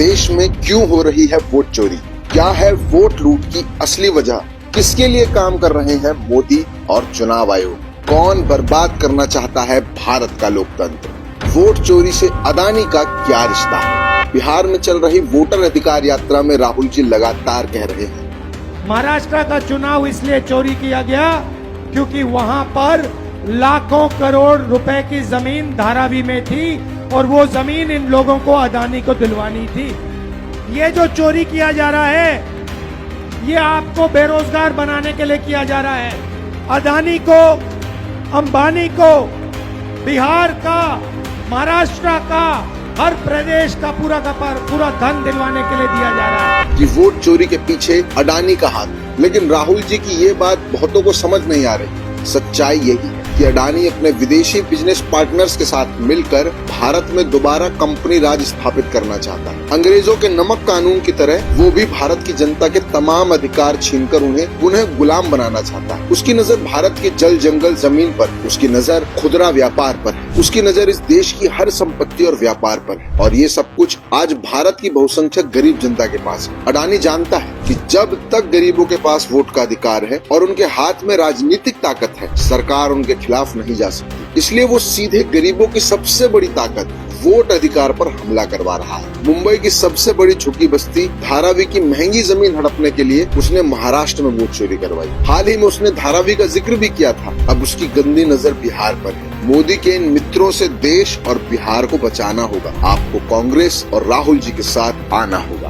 देश में क्यों हो रही है वोट चोरी? क्या है वोट लूट की असली वजह? किसके लिए काम कर रहे हैं मोदी और चुनाव आयोग? कौन बर्बाद करना चाहता है भारत का लोकतंत्र? वोट चोरी से अदानी का क्या रिश्ता है? बिहार में चल रही वोटर अधिकार यात्रा में राहुल जी लगातार कह रहे हैं, महाराष्ट्र का चुनाव इसलिए चोरी किया गया क्योंकि वहां पर लाखों करोड़ रुपए की जमीन धारावी में थी और वो जमीन इन लोगों को अदानी को दिलवानी थी। ये जो चोरी किया जा रहा है, ये आपको बेरोजगार बनाने के लिए किया जा रहा है। अदानी को, अंबानी को बिहार का, महाराष्ट्र का, हर प्रदेश का पूरा धन दिलवाने के लिए दिया जा रहा है। कि वोट चोरी के पीछे अडानी का हाथ। लेकिन राहुल जी की ये बात बहुतों को समझ नहीं आ रही। सच्चाई यही है कि अडानी अपने विदेशी बिजनेस पार्टनर्स के साथ मिलकर भारत में दोबारा कंपनी राज स्थापित करना चाहता है। अंग्रेजों के नमक कानून की तरह वो भी भारत की जनता के तमाम अधिकार छीनकर उन्हें पुनः गुलाम बनाना चाहता है। उसकी नजर भारत के जल जंगल जमीन पर, उसकी नजर खुदरा व्यापार पर है, उसकी नजर इस देश की हर संपत्ति और व्यापार पर है। और ये सब कुछ आज भारत की बहुसंख्यक गरीब जनता के पास है। अडानी जानता है कि जब तक गरीबों के पास वोट का अधिकार है और उनके हाथ में राजनीतिक ताकत है, सरकार उनके खिलाफ नहीं जा सकती। इसलिए वो सीधे गरीबों की सबसे बड़ी ताकत वोट अधिकार पर हमला करवा रहा है। मुंबई की सबसे बड़ी झुग्गी बस्ती धारावी की महंगी जमीन हड़पने के लिए उसने महाराष्ट्र में वोट चोरी करवाई। हाल ही में उसने धारावी का जिक्र भी किया था। अब उसकी गंदी नजर बिहार पर है। मोदी के इन मित्रों से देश और बिहार को बचाना होगा। आपको कांग्रेस और राहुल जी के साथ आना होगा।